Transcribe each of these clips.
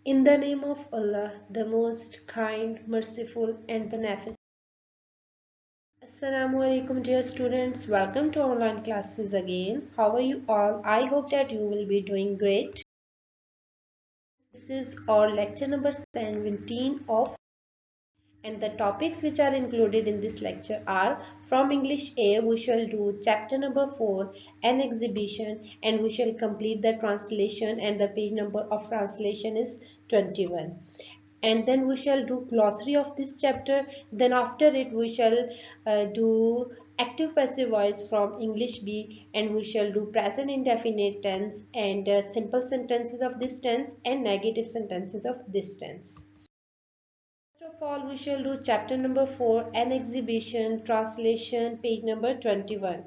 In the name of Allah, the most kind, merciful and beneficent. Assalamu alaikum dear students, welcome to online classes again. How are you all? I hope that you will be doing great. This is our lecture number 17 of, and the topics which are included in this lecture are: from English A we shall do chapter number 4, an exhibition, and we shall complete the translation, and the page number of translation is 21. And then we shall do glossary of this chapter. Then after it we shall do active passive voice from English B, and we shall do present indefinite tense and simple sentences of this tense and negative sentences of this tense. First of all, we shall do chapter number 4, an exhibition, translation, page number 21.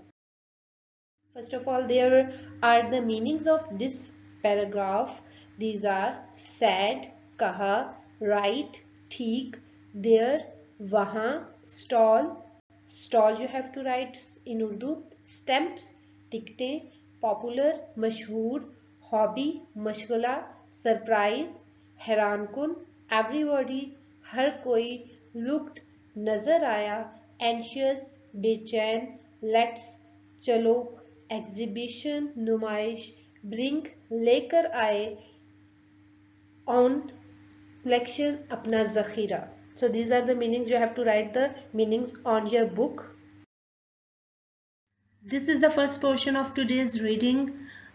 First of all, there are the meanings of this paragraph. These are said, kaha, right, theek, there, wahan, stall. Stall you have to write in Urdu. Stamps, टिकटें, popular, मशहूर, hobby, मशगला, surprise, हैरानकुन, everybody, हर कोई, looked, नजर आया, anxious, बेचैन, let's, चलो, exhibition, नुमाइश, brink, लेकर आए, ऑन, कलेक्शन, अपना जखीरा. So these are the meanings. You have to write the meanings on your book. This is the first portion of today's reading.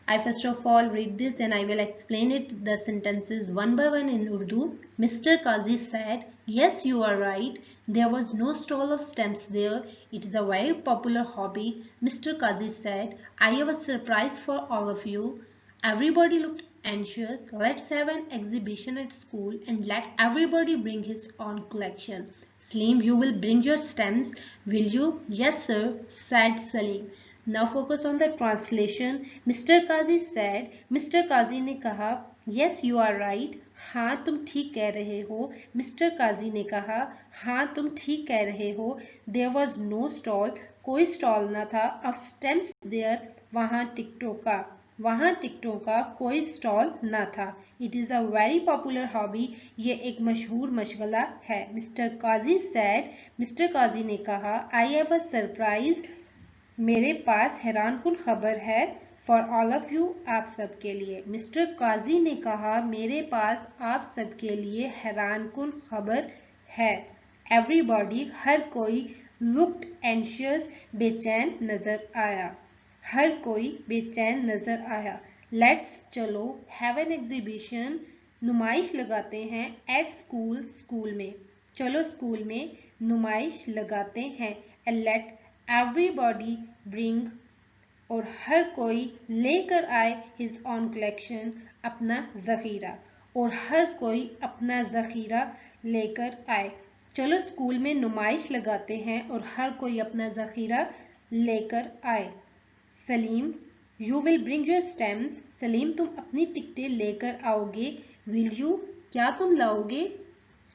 I first of all read this, then I will explain it, the sentences one by one in Urdu. Mr. Qazi said, yes, you are right. There was no stall of stamps there. It is a very popular hobby. Mr. Qazi said, I have a surprise for all of you. Everybody looked anxious. Let's have an exhibition at school and let everybody bring his own collection. Salim, you will bring your stamps, will you? Yes, sir, said Salim. Now focus on the translation. Mr. Qazi said, Mr. Qazi ने कहा, yes, you are right. हाँ तुम ठीक कह रहे हो. Mr. Qazi ने कहा, हाँ तुम ठीक कह रहे हो. There was no stall, कोई स्टॉल न था. Of stamps there, वहाँ टिकटों का. वहाँ टिकटों का कोई स्टॉल न था. It is a very popular hobby. ये एक मशहूर मशगला है. मिस्टर काजी सैड, मिस्टर काजी ने कहा, आई हैव अ सरप्राइज, मेरे पास हैरानकुन खबर है. फॉर ऑल ऑफ यू, आप सब के लिए. मिस्टर काजी ने कहा, मेरे पास आप सब के लिए हैरानकुन खबर है. एवरीबॉडी, हर कोई, लुक्ड एंशियस, बेचैन नजर आया. हर कोई बेचैन नजर आया. लेट्स, चलो, हैव एन एग्जीबिशन, नुमाइश लगाते हैं. एट स्कूल, स्कूल में. चलो स्कूल में नुमाइश लगाते हैं. एंड लेट एवरीबॉडी ब्रिंग, और हर कोई लेकर आए, हिज ऑन कलेक्शन, अपना जखीरा. और हर कोई अपना जखीरा लेकर आए. चलो स्कूल में नुमाइश लगाते हैं और हर कोई अपना जखीरा लेकर आए. Salim, you will bring your stamps. Salim, तुम अपनी टिकटें लेकर आओगे. विल यू, क्या तुम लाओगे?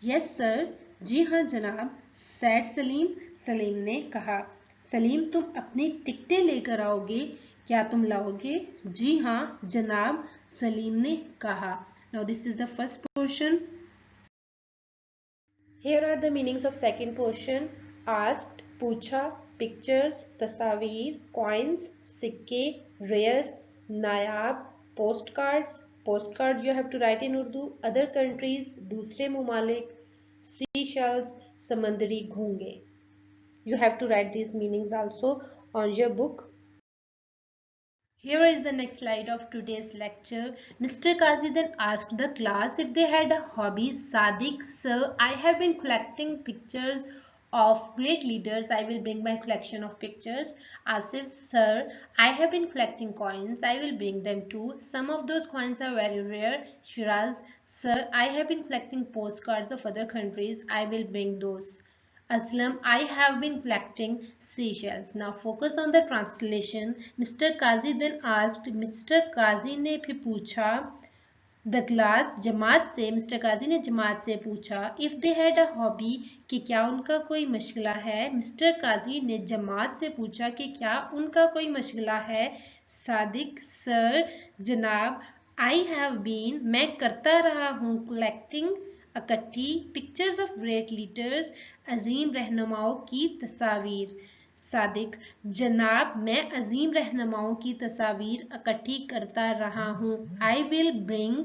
यस सर, जी हाँ जनाब. सैड सलीम, सलीम ने कहा. सलीम, तुम अपनी टिकटें लेकर आओगे. क्या तुम लाओगे? जी हाँ जनाब, सलीम ने कहा. Now this is the first portion. Here are the meanings of second portion. Asked, पूछा, pictures, तस्वीर, coins, सिक्के, rare, Nayab, postcards. Postcards you have to write in Urdu. Other countries, दूसरे मुमालिक, seashells, समंदरी घोंगे. You have to write these meanings also on your book. Here is the next slide of today's lecture. Mr. Qazi then asked the class if they had a hobby. Sadiq, sir, I have been collecting pictures of great leaders. I will bring my collection of pictures. Asif, sir, I have been collecting coins. I will bring them too. Some of those coins are very rare. Shiraz, sir, I have been collecting postcards of other countries. I will bring those. Aslam, I have been collecting seashells. Now focus on the translation. Mr. Qazi then asked, Mr. Qazi ने फिर पूछा, the class, जमात से, Mr. Qazi ने जमात से पूछा, if they had a hobby, कि क्या उनका कोई मशगला है. Mr. Qazi ने जमात से पूछा कि क्या उनका कोई मशगला है. सादिक, सर, जनाब, I have been, मैं करता रहा हूँ, collecting, इकट्ठी, pictures of great leaders, अजीम रहनुमाओं की तस्वीर। सादिक, जनाब मैं अजीम रहनुमाओं की तस्वीर इकट्ठी करता रहा हूँ। I will bring,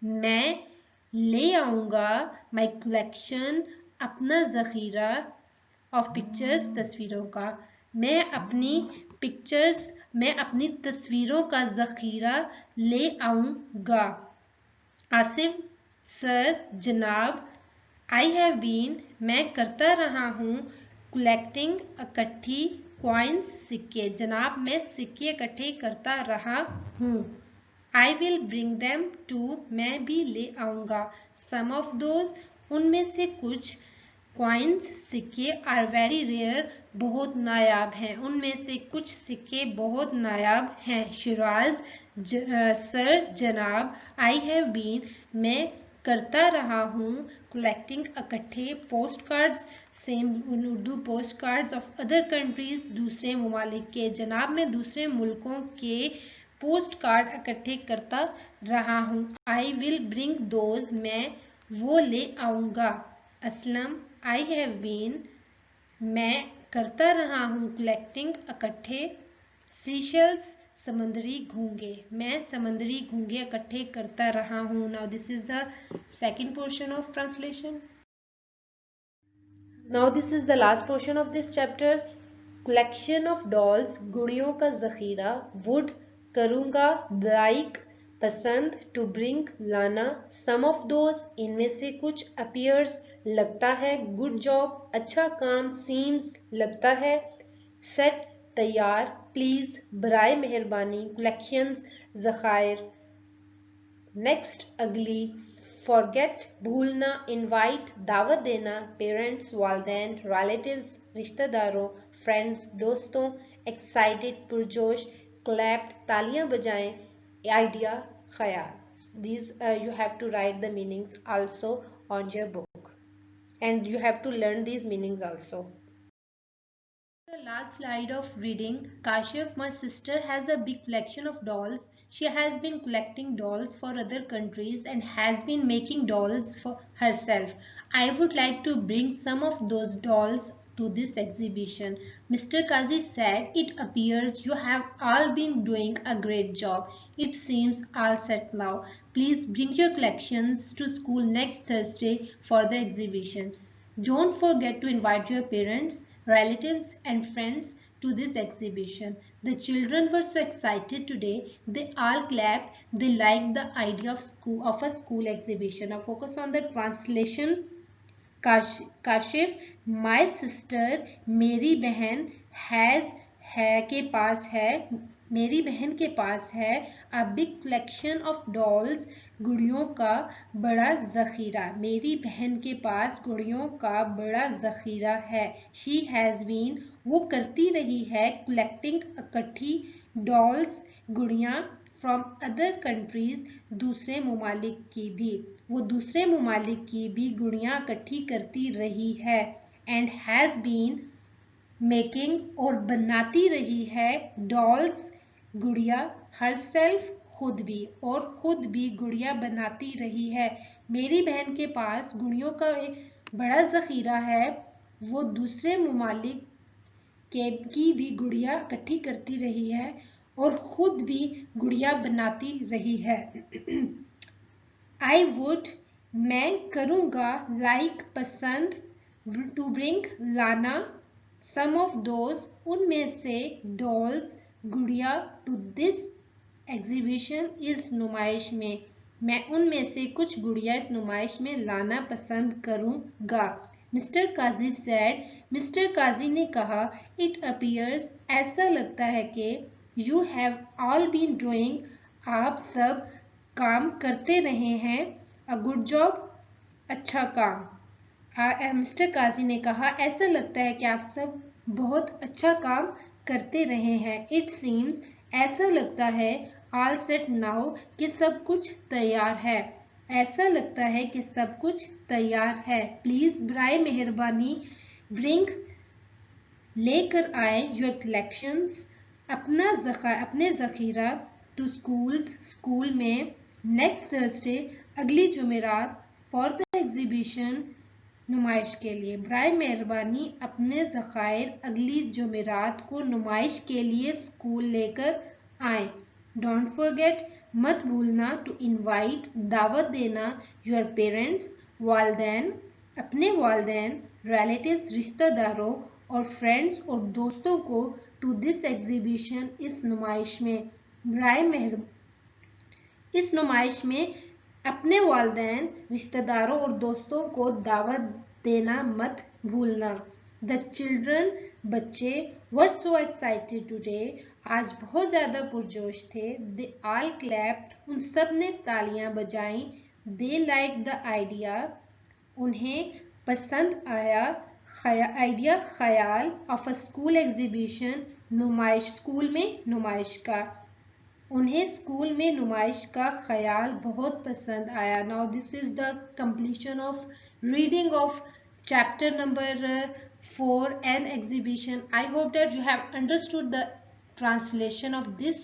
मैं ले आऊँगा, my collection, अपना ज़ख़ीरा, of pictures, तस्वीरों का। मैं अपनी तस्वीरों का ज़ख़ीरा ले आऊँगा। आसिफ, सर, जनाब, I have been, मैं करता रहा हूँ, collecting, इकट्ठी, coins, सिक्के। जनाब मैं सिक्के इकट्ठे करता रहा हूँ। I will bring them to, मैं भी ले आऊँगा। Some of those, उनमें से कुछ, coins, सिक्के, are very rare, बहुत नायाब हैं। उनमें से कुछ सिक्के बहुत नायाब हैं। शिराज, सर, जनाब, I have been, मैं करता रहा हूँ, collecting, इकट्ठे, post cards, same Urdu, post cards of other countries, दूसरे ममालिक के। जनाब मैं दूसरे मुल्कों के पोस्ट कार्ड इकट्ठे करता रहा हूँ। आई विल ब्रिंग दोज, मैं वो ले आऊँगा। असलम, आई हैव बीन, मैं करता रहा हूँ, कलेक्टिंग, इकट्ठे, सीशल्स, समंदरी घोंगे, मैं समंदरी घोंगे इकट्ठे करता रहा हूँ। Now this is the second portion of translation. Now this is the last portion of this chapter. Collection of dolls, गुड़ियों का ज़ख़ीरा, would, करूँगा, like, पसंद, to bring, लाना, some of those, इनमें से कुछ, appears, लगता है, good job, अच्छा काम, seems, लगता है, set, तैयार, please, बराए मेहरबानी, collections, ज़ख़ायर, next, अगली, forget, भूलना, invite, दावत देना, parents, वालिदैन, relatives, रिश्तेदारों, friends, दोस्तों, excited, पुरजोश, clapped, तालियां बजाएं, idea, ख्याल. These you have to write the meanings also on your book, and you have to learn these meanings also. The last slide of reading. Kashif, my sister has a big collection of dolls. She has been collecting dolls for other countries and has been making dolls for herself. I would like to bring some of those dolls to this exhibition. Mr. Kazi said, it appears you have all been doing a great job. It seems all set now. Please bring your collections to school next Thursday for the exhibition. Don't forget to invite your parents, relatives and friends to this exhibition. The children were so excited today. They all clapped. They liked the idea of a school exhibition. Now focus on the translation. Kashif, my sister, मेरी बहन, has, है के पास है, मेरी बहन के पास है, a big collection of dolls, गुड़ियों का बड़ा ज़ख़ीरा, मेरी बहन के पास गुड़ियों का बड़ा ज़ख़ीरा है. She has been, वो करती रही है, collecting, इकट्ठी, dolls, गुड़ियाँ, from other countries, दूसरे ममालिक की भी, वो दूसरे ममालिक की भी गुड़ियाँ इकट्ठी करती रही है. And has been, making, और बनाती रही है, dolls, गुड़िया, herself, खुद भी, और खुद भी गुड़िया बनाती रही है. मेरी बहन के पास गुड़ियों का एक बड़ा ज़ख़ीरा है, वो दूसरे ममालिक की भी गुड़िया इकट्ठी करती रही है और खुद भी गुड़िया बनाती रही है. I would, मैं करूँगा, like, पसंद, to bring, लाना, some of those, उनमें से, dolls, गुड़िया, to this exhibition, इस नुमाइश में, मैं उनमें से कुछ गुड़िया इस नुमाइश में लाना पसंद करूँगा. Mr. Kazi said, Mr. Kazi ने कहा, it appears, ऐसा लगता है कि, you have all been doing, आप सब काम करते रहे हैं, a good job, अच्छा काम. मिस्टर काजी ने कहा, ऐसा लगता है कि आप सब बहुत अच्छा काम करते रहे हैं. It seems, ऐसा लगता है, all set now, कि सब कुछ तैयार है. ऐसा लगता है कि सब कुछ तैयार है. प्लीज, बराए मेहरबानी, bring, लेकर आए, your collections, अपने ज़ख़ीरा, to schools, स्कूल में, नेक्स्ट थर्सडे अगली जुमेरात फॉर द एग्जीबिशन नुमाइश के लिए बराए मेहरबानी अपने ज़खायर अगली जुमेरात को नुमाइश के लिए स्कूल लेकर आएं। डोंट फॉरगेट मत भूलना टू इनवाइट दावत देना योर पेरेंट्स वालदैन अपने वालदैन रिलेटिव्स रिश्तेदारों और फ्रेंड्स और दोस्तों को टू दिस एग्जीबिशन इस नुमाइश में बराए मेहरबानी इस नुमाइश में अपने वालदैन रिश्तेदारों और दोस्तों को दावत देना मत भूलना। द चिल्ड्रन बच्चे वर सो एक्साइटेड टुडे आज बहुत ज्यादा पुरजोश थे। दे ऑल क्लैप्ड उन सब ने तालियां बजाई। दे लाइक द आइडिया उन्हें पसंद आया आइडिया ख्याल ऑफ अ स्कूल एग्जीबिशन नुमाइश स्कूल में नुमाइश का उन्हें स्कूल में नुमाइश का ख्याल बहुत पसंद आया। Now this is the completion of reading of chapter number 4 an exhibition. I hope that you have understood the translation of this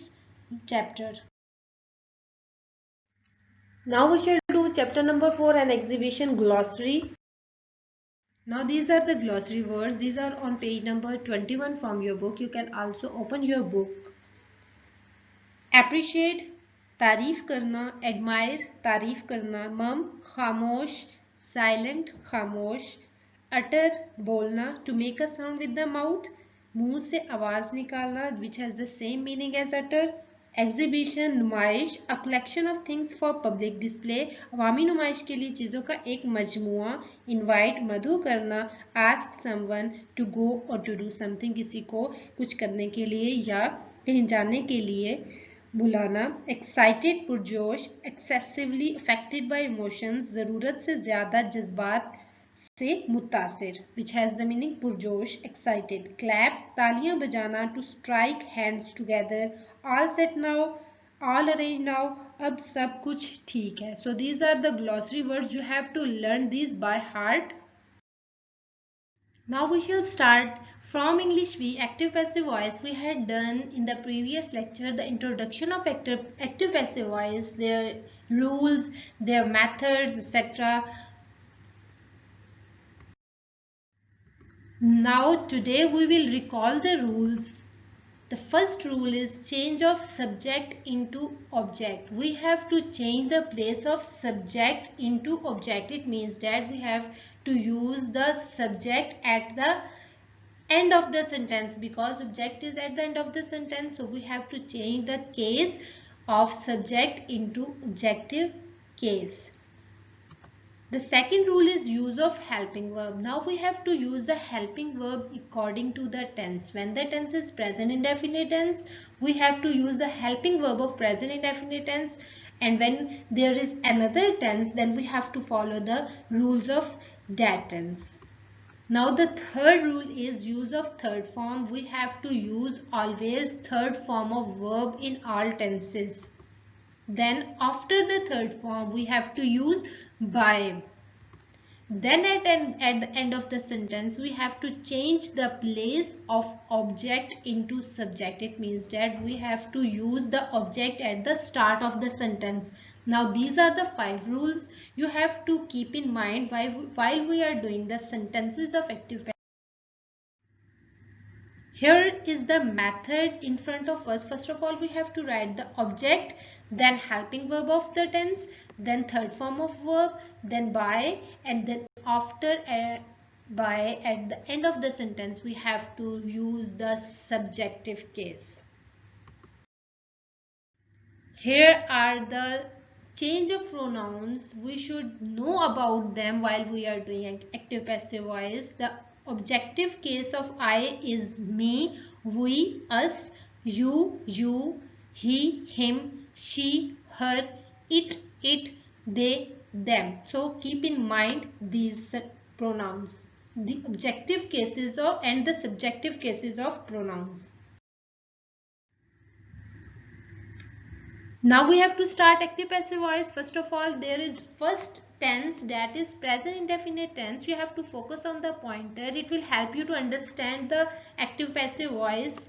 chapter. Now we shall do chapter number 4 an exhibition glossary. Now these are the glossary words. These are on page number 21 from your book. You can also open your book. Appreciate तारीफ करना, admire तारीफ करना, mum खामोश, silent खामोश, utter बोलना, to make a sound with the mouth मुंह से आवाज निकालना which has the same meaning as utter. Exhibition नुमाइश a collection of things for public display अवामी नुमाइश के लिए चीज़ों का एक मजमुआ. Invite मधु करना, ask someone to go or to do something किसी को कुछ करने के लिए या कहीं जाने के लिए बुलाना. एक्साइटेड पुरजोश, एक्सेसिवली अफेक्टेड बाय इमोशंस ज़रूरत से ज़्यादा जज्बात से मुतासिर which has the meaning पुरजोश एक्साइटेड. क्लैप तालियां बजाना, to strike hands together. All set now, all arrange now अब सब कुछ ठीक है. So these are the glossary words. You have to learn these by heart. Now we shall start from English V active passive voice. We had done in the previous lecture the introduction of active passive voice, their rules, their methods, etc. Now today we will recall the rules. The first rule is change of subject into object. We have to change the place of subject into object. It means that we have to use the subject at the end of the sentence because object is at the end of the sentence. So we have to change the case of subject into objective case. The second rule is use of helping verb. Now we have to use the helping verb according to the tense. When the tense is present indefinite tense, we have to use the helping verb of present indefinite tense. And when there is another tense, then we have to follow the rules of that tense. Now the third rule is use of third form. We have to use always third form of verb in all tenses. Then after the third form, we have to use by. Then at the end of the sentence we have to change the place of object into subject. It means that we have to use the object at the start of the sentence. Now these are the 5 rules you have to keep in mind while we are doing the sentences of active passive. Here is the method in front of us. First of all, we have to write the object, then helping verb of the tense, then third form of verb, then by, and then after by at the end of the sentence we have to use the subjective case. Here are the change of pronouns. We should know about them while we are doing active passive voice. The objective case of I is me, we, us, you, he, him, she, her, it, they, them. So keep in mind these pronouns, the objective cases of and the subjective cases of pronouns. Now we have to start active passive voice. First of all, there is first tense, that is present indefinite tense. You have to focus on the pointer. It will help you to understand the active passive voice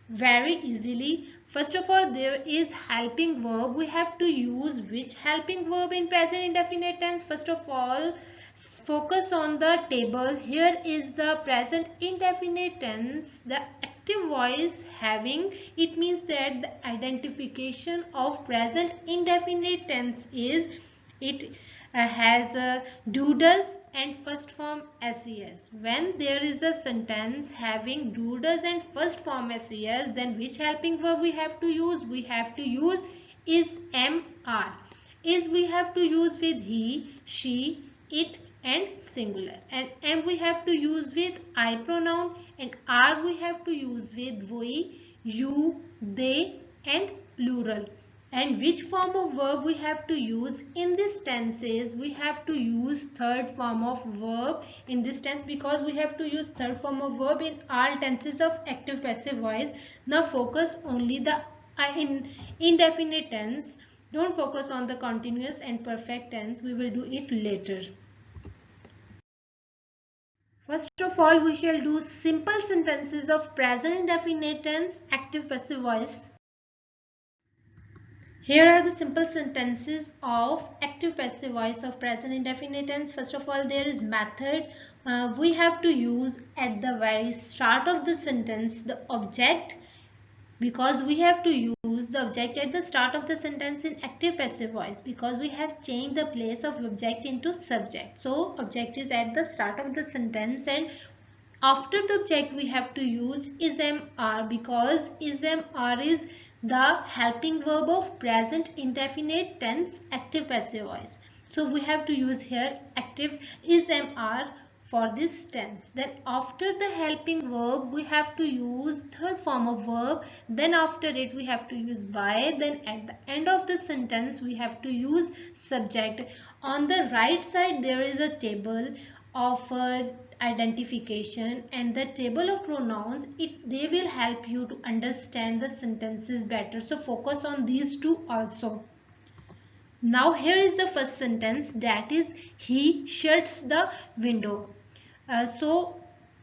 very easily. First of all, there is helping verb. We have to use which helping verb in present indefinite tense? First of all, focus on the table. Here is the present indefinite tense. The active voice having, it means that the identification of present indefinite tense is it has do does and first form ses. When there is a sentence having do does and first form ses, then which helping verb we have to use? We have to use is mr. Is we have to use with he, she, it and singular, and m we have to use with I pronoun, and r we have to use with we, you, they and plural. And which form of verb we have to use in this tenses? We have to use third form of verb in this tense, because we have to use third form of verb in all tenses of active passive voice. Now focus only the in indefinite tense. Don't focus on the continuous and perfect tense. We will do it later. First of all, we shall do simple sentences of present indefinite tense active passive voice. Here are the simple sentences of active passive voice of present indefinite tense. First of all, there is method. We have to use at the very start of the sentence the object, because we have to use the object at the start of the sentence in active passive voice, because we have changed the place of object into subject. So object is at the start of the sentence, and after the object we have to use is mr, because is mr is the helping verb of present indefinite tense active passive voice. So we have to use here active is mr for this tense. Then after the helping verb we have to use third form of verb. Then after it we have to use by. Then at the end of the sentence we have to use subject. On the right side there is a table of identification and the table of pronouns. They will help you to understand the sentences better. So focus on these two also. Now here is the first sentence, that is he shuts the window. So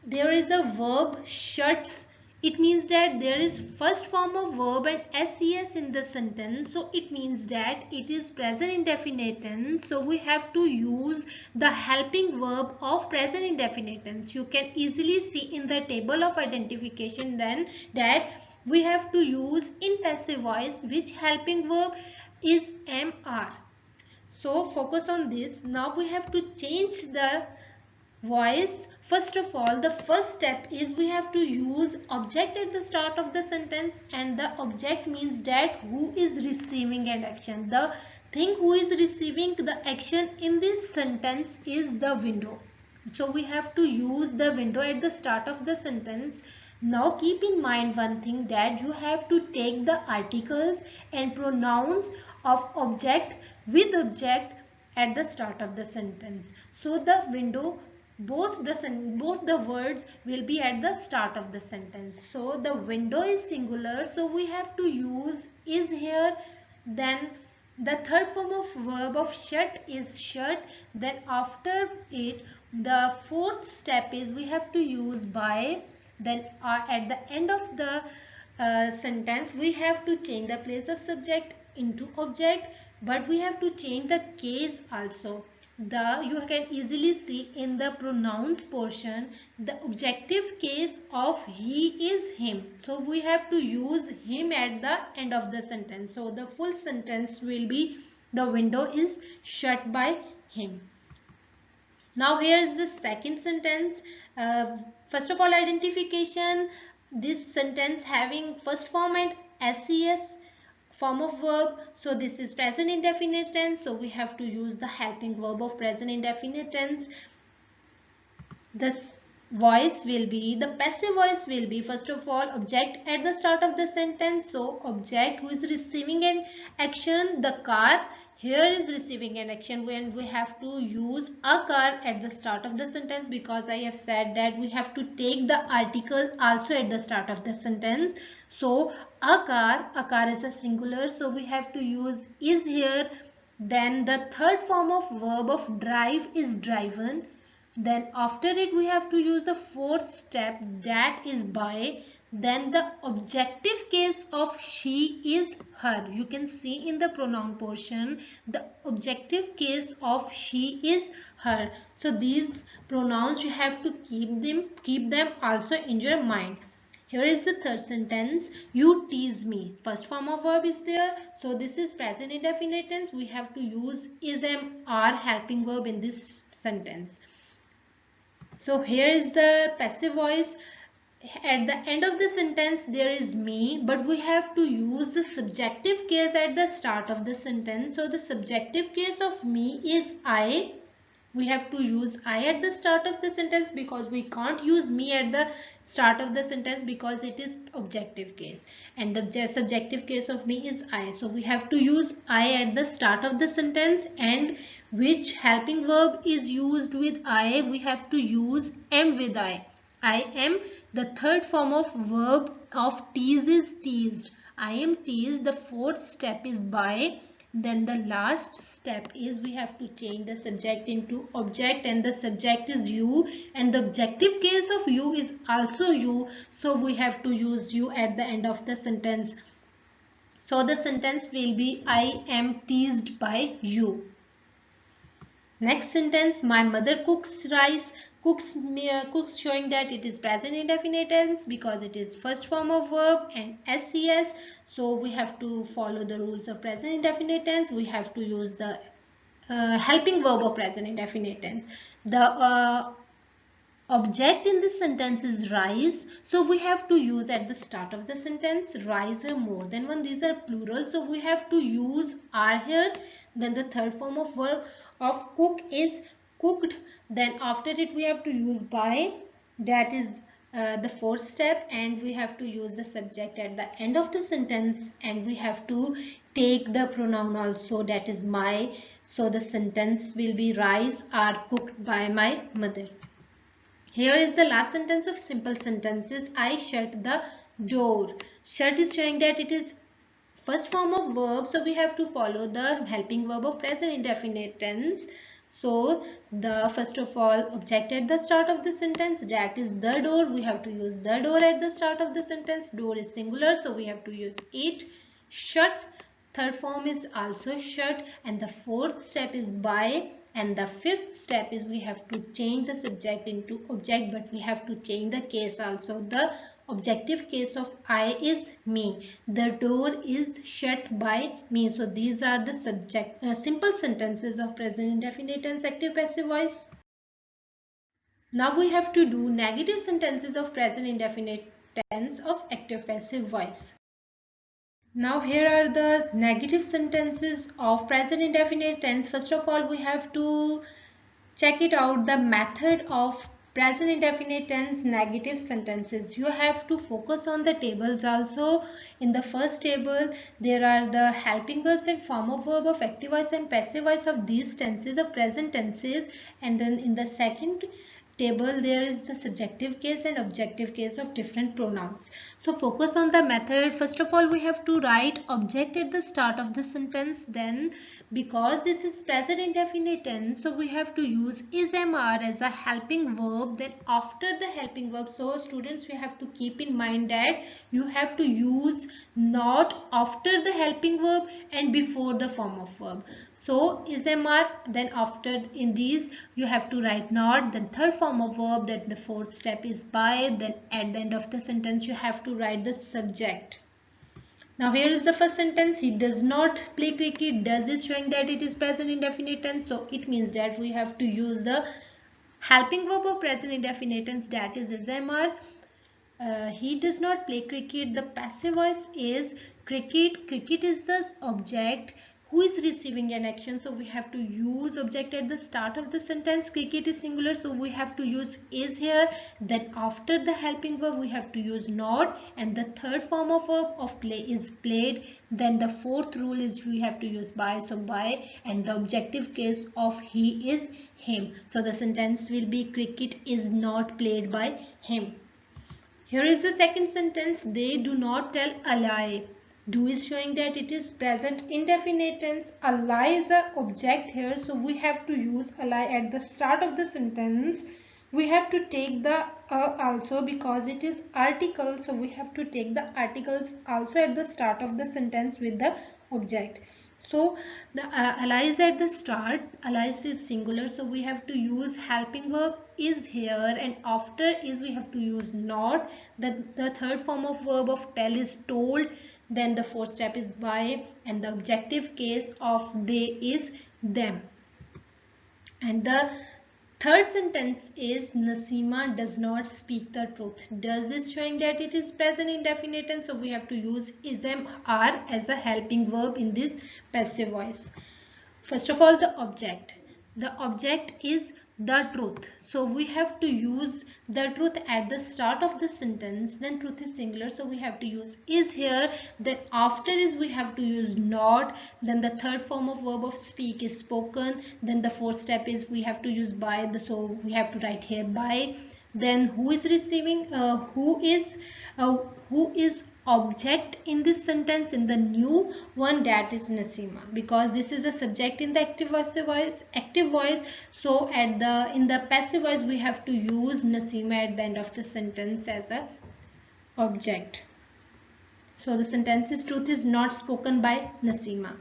there is a verb shuts. It means that there is first form of verb and ses in the sentence. So it means that it is present indefinite tense. So we have to use the helping verb of present indefinite tense. You can easily see in the table of identification then that we have to use in passive voice which helping verb is mr. So focus on this. Now we have to change the voice. First of all, the first step is we have to use object at the start of the sentence, and the object means that who is receiving an action. The thing who is receiving the action in this sentence is the window. So we have to use the window at the start of the sentence. Now keep in mind one thing, that you have to take the articles and pronouns of object with object at the start of the sentence. So the window, both the words will be at the start of the sentence. So the window is singular, so we have to use is here. Then the third form of verb of shut is shut. Then after it the fourth step is we have to use by. Then at the end of the sentence we have to change the place of subject into object, but we have to change the case also. You can easily see in the pronouns portion the objective case of he is him. So we have to use him at the end of the sentence. So the full sentence will be the window is shut by him. Now here is the second sentence. First of all, identification. This sentence having first form and ses form of verb. So this is present indefinite tense. So we have to use the helping verb of present indefinite tense. This voice will be, the passive voice will be first of all object at the start of the sentence. So object who is receiving an action, the car. Here is receiving an action when we have to use a car at the start of the sentence, because I have said that we have to take the article also at the start of the sentence. So a car is a singular, so we have to use is here. Then the third form of verb of drive is driven. Then after it we have to use the fourth step, that is by. Then the objective case of she is her. You can see in the pronoun portion the objective case of she is her. So these pronouns you have to keep them also in your mind. Here is the third sentence. You tease me. First form of verb is there. So this is present indefinite tense. We have to use is, am, are helping verb in this sentence. So here is the passive voice. At the end of the sentence there is me, but we have to use the subjective case at the start of the sentence. So the subjective case of me is I. We have to use I at the start of the sentence because we can't use me at the start of the sentence because it is objective case, and the subjective case of me is I. So we have to use I at the start of the sentence, and which helping verb is used with I? We have to use am with I. I am. The third form of verb of tease is teased. I am teased. The fourth step is by. Then the last step is we have to change the subject into object, and the subject is you, and the objective case of you is also you. So we have to use you at the end of the sentence. So the sentence will be I am teased by you. Next sentence, my mother cooks rice. Cooks showing that it is present indefinite tense because it is first form of verb and SES. So we have to follow the rules of present indefinite tense. We have to use the helping verb of present indefinite tense. The object in this sentence is rice. So we have to use at the start of the sentence. Rice are more than one. These are plural. So we have to use are here. Then the third form of verb of cook is cooked. Then after it we have to use by. That is the fourth step, and we have to use the subject at the end of the sentence, and we have to take the pronoun also, that is my. So the sentence will be rice are cooked by my mother. Here is the last sentence of simple sentences. I shut the door. Shut is showing that it is first form of verb, so we have to follow the helping verb of present indefinite tense. So the first of all object at the start of the sentence, that is the door. We have to use the door at the start of the sentence. Door is singular, so we have to use it. Shut, third form is also shut, and the fourth step is by, and the fifth step is we have to change the subject into object, but we have to change the case also. The objective case of I is me. The door is shut by me. So these are the simple sentences of present indefinite tense active passive voice. Now we have to do negative sentences of present indefinite tense of active passive voice. Now here are the negative sentences of present indefinite tense. First of all, we have to check it out, the method of present indefinite tense negative sentences. You have to focus on the tables also. In the first table, there are the helping verbs and form of verb of active voice and passive voice of these tenses of present tenses. And then in the second table there is the subjective case and objective case of different pronouns. So focus on the method. First of all, we have to write object at the start of the sentence. Then because this is present indefinite tense, so we have to use is, am, are as a helping verb. Then after the helping verb, so students, you have to keep in mind that you have to use not after the helping verb and before the form of verb. So is, am, are, then after in these you have to write not, then third form of verb, then the fourth step is by, then at the end of the sentence you have to write the subject. Now here is the first sentence. He does not play cricket. Does is showing that it is present indefinite tense, so it means that we have to use the helping verb of present indefinite tense, that is, am, are. He does not play cricket. The passive voice is cricket. Cricket is the object who is receiving an action, so we have to use object at the start of the sentence. Cricket is singular, so we have to use is here. Then after the helping verb we have to use not, and the third form of verb of play is played. Then the fourth rule is we have to use by, so by, and the objective case of he is him. So the sentence will be cricket is not played by him. Here is the second sentence. They do not tell a lie. Do is showing that it is present indefinite tense. A lie is an object here, so we have to use a lie at the start of the sentence. We have to take the also, because it is article, so we have to take the articles also at the start of the sentence with the object. So the alias at the start, alias is singular, so we have to use helping verb is here, and after is we have to use not. The third form of verb of tell is told, then the fourth step is by, and the objective case of they is them. And the third sentence is Nasima does not speak the truth. Does is showing that it is present indefinite tense, so we have to use ism are as a helping verb in this passive voice. First of all, the object. The object is the truth. So we have to use the truth at the start of the sentence. Then truth is singular, so we have to use is here. Then after is we have to use not. Then the third form of verb of speak is spoken. Then the fourth step is we have to use by. So we have to write here by. Then who is receiving? Who is object in this sentence, in the new one, that is Nasima, because this is a subject in the active voice. So at the in the passive voice we have to use Nasima at the end of the sentence as a object. So the sentence is truth is not spoken by Nasima.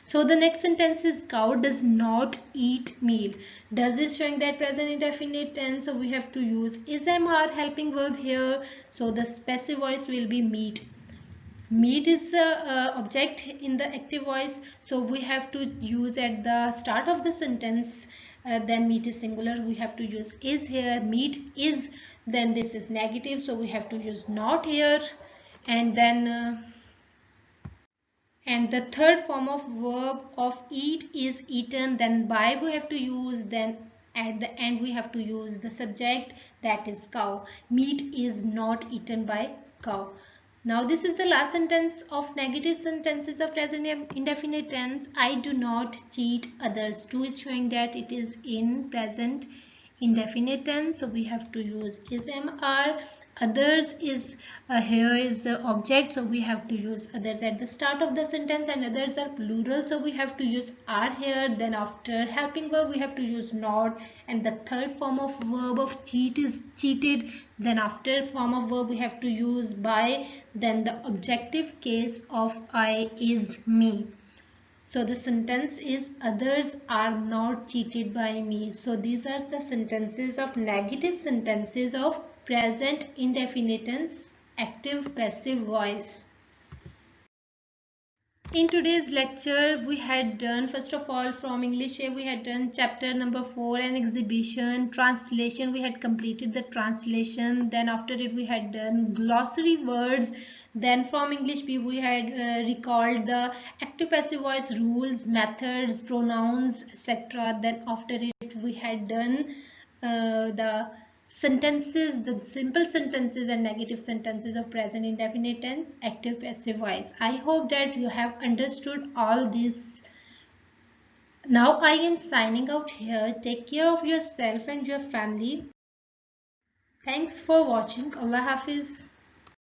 So the next sentence is cow does not eat meal. Does is showing that present indefinite tense, so we have to use is our helping verb here. So the passive voice will be meat. Meat is the object in the active voice, so we have to use at the start of the sentence. Then meat is singular, we have to use is here. Meat is, then this is negative, so we have to use not here. And then and the third form of verb of eat is eaten. Then by we have to use, then at the end we have to use the subject, that is cow. Meat is not eaten by cow. Now this is the last sentence of negative sentences of present indefinite tense. I do not cheat others. Do is showing that it is in present indefinite tense, so we have to use is mr. Others is here is the object, so we have to use others at the start of the sentence, and others are plural, so we have to use are here. Then after helping verb we have to use not, and the third form of verb of cheat is cheated. Then after form of verb we have to use by. Then the objective case of I is me. So the sentence is others are not cheated by me. So these are the sentences of negative sentences of present indefinite tense active passive voice. In today's lecture we had done, first of all, from English we had done chapter number 4, an exhibition. Translation, we had completed the translation. Then after it we had done glossary words. Then from English B we had recalled the active passive voice rules, methods, pronouns, etc. Then after it we had done the sentences, the simple sentences and negative sentences of present indefinite tense active passive voice. I hope that you have understood all this. Now I am signing out here. Take care of yourself and your family. Thanks for watching. Allah Hafiz.